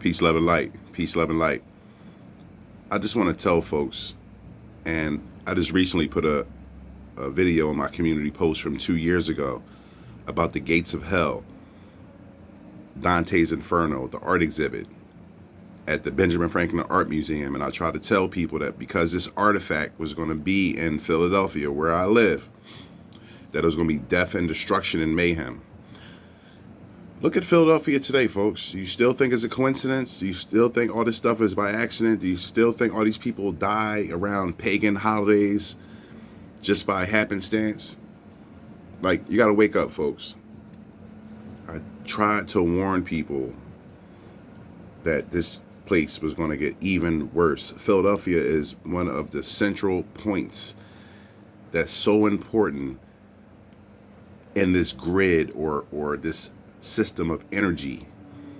Peace, love, and light. Peace, love, and light. I just want to tell folks, and I just recently put a video on my community post from 2 years ago about the gates of hell, Dante's Inferno, the art exhibit at the Benjamin Franklin Art Museum. And I tried to tell people that because this artifact was going to be in Philadelphia, where I live, that it was going to be death and destruction and mayhem. Look at Philadelphia today, folks. Do you still think it's a coincidence? Do you still think all this stuff is by accident? Do you still think all these people die around pagan holidays just by happenstance? Like, you got to wake up, folks. I tried to warn people that this place was going to get even worse. Philadelphia is one of the central points that's so important in this grid or this system of energy.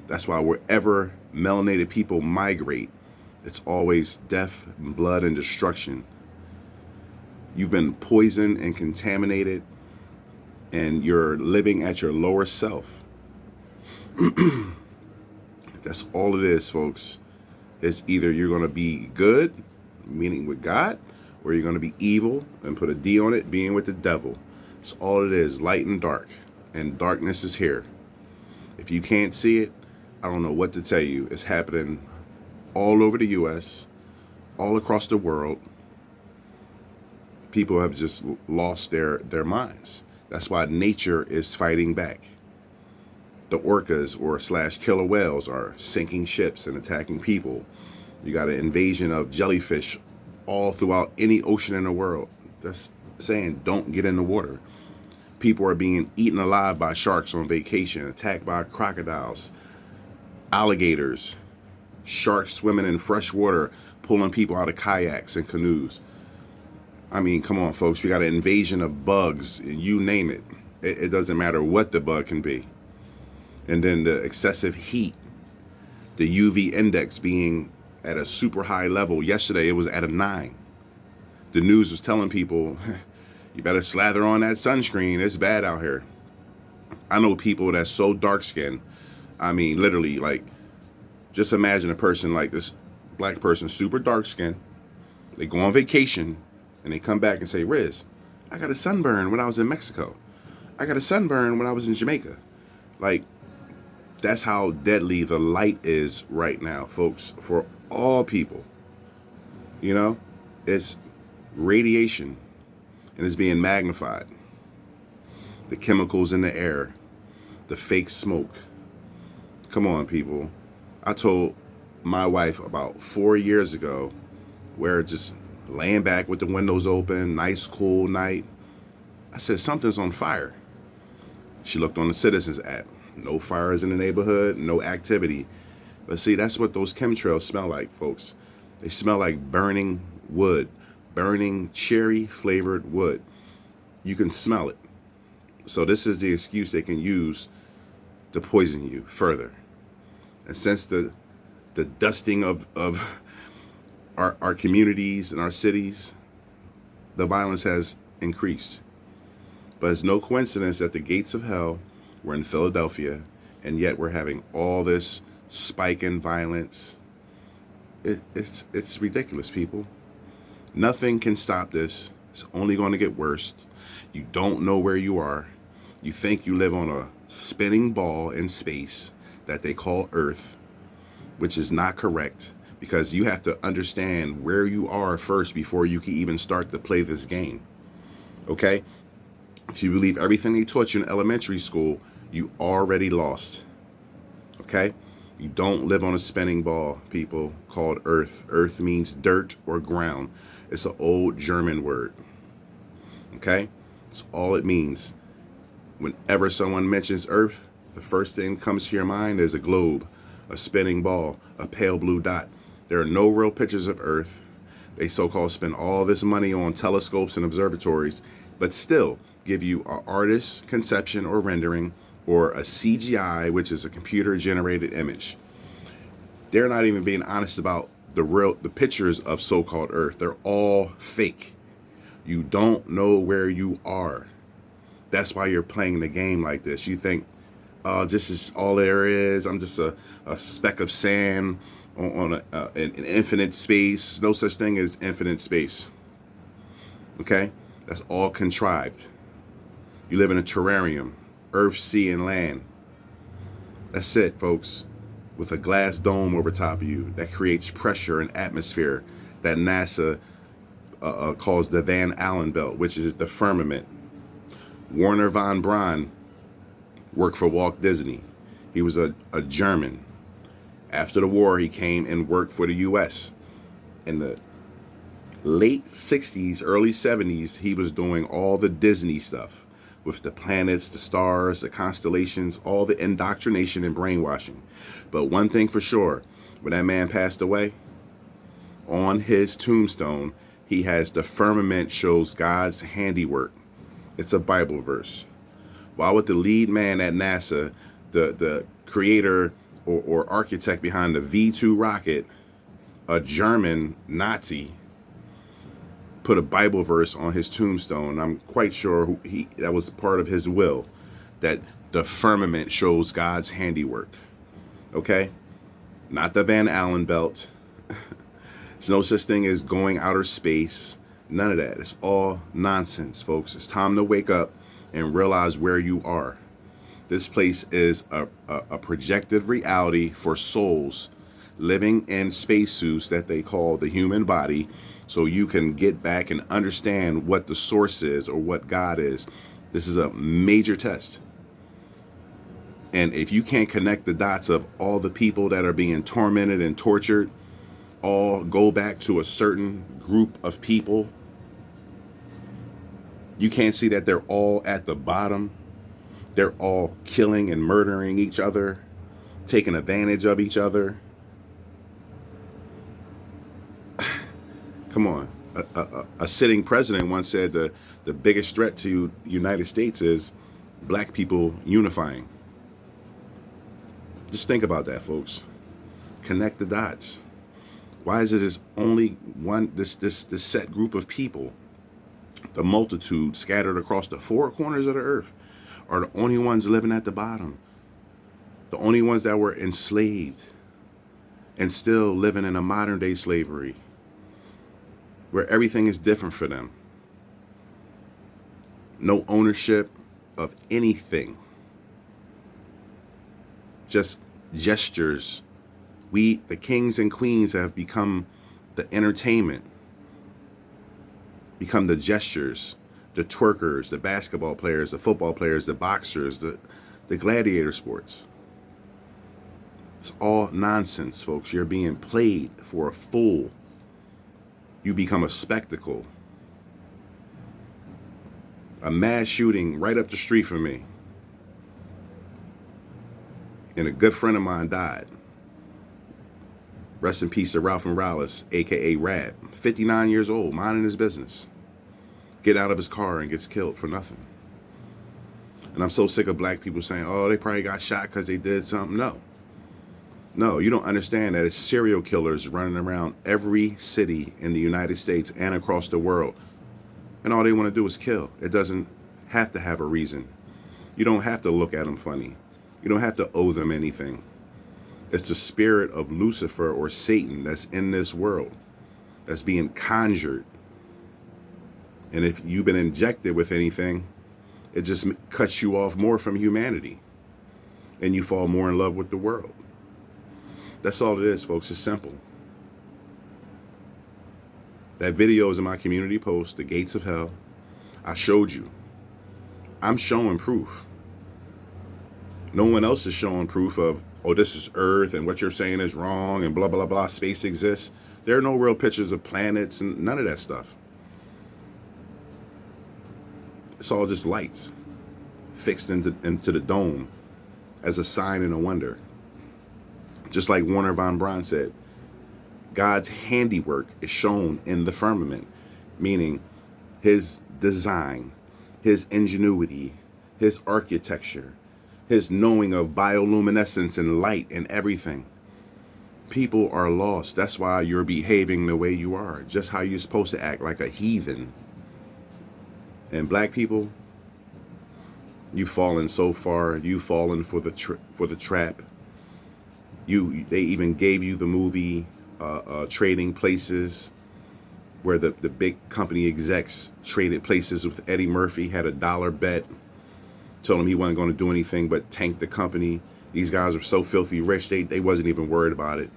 That's why wherever melanated people migrate, it's always death, and blood, and destruction. You've been poisoned and contaminated, and you're living at your lower self. That's all it is, folks. It's either you're going to be good, meaning with God, or you're going to be evil and put a D on it, being with the devil. It's all it is, light and dark. And darkness is here. If you can't see it, I don't know what to tell you. It's happening all over the U.S., all across the world. People have just lost their minds. That's why nature is fighting back. The orcas or / killer whales are sinking ships and attacking people. You got an invasion of jellyfish all throughout any ocean in the world. That's saying don't get in the water. People are being eaten alive by sharks on vacation, attacked by crocodiles, alligators, sharks swimming in fresh water, pulling people out of kayaks and canoes. I mean, come on, folks. We got an invasion of bugs, you name it. It doesn't matter what the bug can be. And then the excessive heat, the UV index being at a super high level. Yesterday, it was at a 9. The news was telling people, you better slather on that sunscreen. It's bad out here. I know people that's so dark-skinned. I mean, literally, like, just imagine a person like this black person, super dark-skinned. They go on vacation, and they come back and say, Riz, I got a sunburn when I was in Mexico. I got a sunburn when I was in Jamaica. Like, that's how deadly the light is right now, folks, for all people. You know, it's radiation. And it's being magnified. The chemicals in the air, the fake smoke. Come on, people. I told my wife about 4 years ago, we're just laying back with the windows open, nice, cool night. I said, something's on fire. She looked on the Citizens app. No fires in the neighborhood, no activity. But see, that's what those chemtrails smell like, folks. They smell like burning wood. Burning cherry flavored wood. You can smell it. So this is the excuse they can use to poison you further. And since the dusting of our communities and our cities, the violence has increased. But it's no coincidence that the gates of hell were in Philadelphia, and yet we're having all this spike in violence. It's ridiculous, people. Nothing can stop this. It's only going to get worse. You don't know where you are. You think you live on a spinning ball in space that they call Earth, which is not correct, because you have to understand where you are first before you can even start to play this game. Okay? If you believe everything they taught you in elementary school, you already lost. Okay? You don't live on a spinning ball, people, called Earth. Earth means dirt or ground. It's an old German word. Okay? That's all it means. Whenever someone mentions Earth, the first thing that comes to your mind is a globe, a spinning ball, a pale blue dot. There are no real pictures of Earth. They so-called spend all this money on telescopes and observatories, but still give you an artist's conception or rendering or a CGI, which is a computer-generated image. They're not even being honest about the pictures of so-called Earth. They're all fake. You don't know where you are. That's why you're playing the game like this. You think This is all there is. I'm just a speck of sand on an infinite space. No such thing as infinite space. Okay? That's all contrived. You live in a terrarium, earth, sea, and land. That's it, folks. With a glass dome over top of you that creates pressure and atmosphere that NASA calls the Van Allen belt, which is the firmament. Werner von Braun worked for Walt Disney. He was a German. After the war, he came and worked for the U.S. In the late 60s, early 70s, he was doing all the Disney stuff with the planets, the stars, the constellations, all the indoctrination and brainwashing. But one thing for sure, when that man passed away, on his tombstone, he has the firmament shows God's handiwork. It's a Bible verse. Why would the lead man at NASA, the creator or architect behind the V2 rocket, a German Nazi, put a Bible verse on his tombstone? I'm quite sure that was part of his will, that the firmament shows God's handiwork. Okay? Not the Van Allen belt. There's no such thing as going outer space. None of that. It's all nonsense, folks. It's time to wake up and realize where you are. This place is a projected reality for souls living in spacesuits that they call the human body, so you can get back and understand what the source is or what God is. This is a major test. And if you can't connect the dots of all the people that are being tormented and tortured, all go back to a certain group of people, you can't see that they're all at the bottom. They're all killing and murdering each other, taking advantage of each other. Come on. A sitting president once said the biggest threat to the United States is black people unifying. Just think about that, folks. Connect the dots. Why is it there's only one, this set group of people, the multitude scattered across the four corners of the earth, are the only ones living at the bottom, the only ones that were enslaved and still living in a modern day slavery where everything is different for them. No ownership of anything. Just gestures. We, the kings and queens, have become the entertainment, become the gestures, the twerkers, the basketball players, the football players, the boxers, the gladiator sports. It's all nonsense, folks. You're being played for a fool. You become a spectacle. A mass shooting right up the street from me, and a good friend of mine died. Rest in peace to Ralph Morales, aka Rad, 59 years old, minding his business. Get out of his car and gets killed for nothing. And I'm so sick of black people saying, oh, they probably got shot because they did something. No, you don't understand that it's serial killers running around every city in the United States and across the world. And all they want to do is kill. It doesn't have to have a reason. You don't have to look at them funny. You don't have to owe them anything. It's the spirit of Lucifer or Satan that's in this world, that's being conjured. And if you've been injected with anything, it just cuts you off more from humanity, and you fall more in love with the world. That's all it is, folks. It's simple. That video is in my community post, The Gates of Hell. I showed you. I'm showing proof. No one else is showing proof of, oh, this is Earth and what you're saying is wrong and blah, blah, blah, space exists. There are no real pictures of planets and none of that stuff. It's all just lights fixed into the dome as a sign and a wonder. Just like Werner von Braun said, God's handiwork is shown in the firmament, meaning his design, his ingenuity, his architecture, his knowing of bioluminescence and light and everything. People are lost. That's why you're behaving the way you are, just how you're supposed to act, like a heathen. And black people, You've fallen so far. You've fallen for the trap. They even gave you the movie Trading Places, where the big company execs traded places with Eddie Murphy, had a dollar bet, told him he wasn't going to do anything but tank the company. These guys were so filthy rich, they wasn't even worried about it.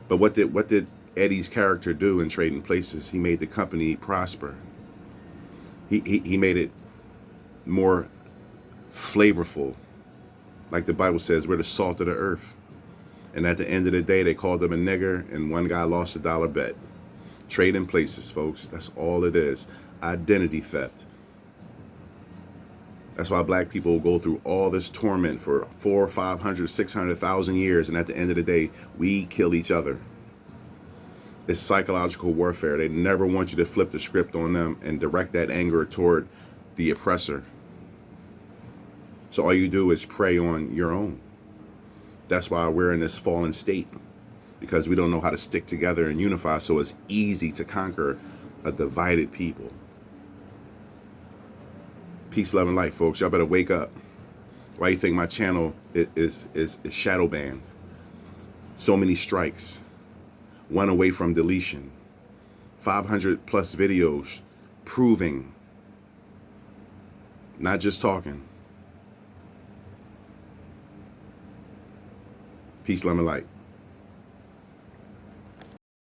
But what did Eddie's character do in Trading Places? He made the company prosper. He made it more flavorful. Like the Bible says, we're the salt of the earth. And at the end of the day, they called him a nigger, and one guy lost a dollar bet. Trading Places, folks. That's all it is. Identity theft. That's why black people go through all this torment for 400, 500, 600,000 years, and at the end of the day, we kill each other. It's psychological warfare. They never want you to flip the script on them and direct that anger toward the oppressor. So all you do is prey on your own. That's why we're in this fallen state, because we don't know how to stick together and unify, so it's easy to conquer a divided people. Peace, love, and light, folks. Y'all better wake up. Why you think my channel is shadow banned? So many strikes. One away from deletion. 500 plus videos proving, not just talking. Peace, love, and light.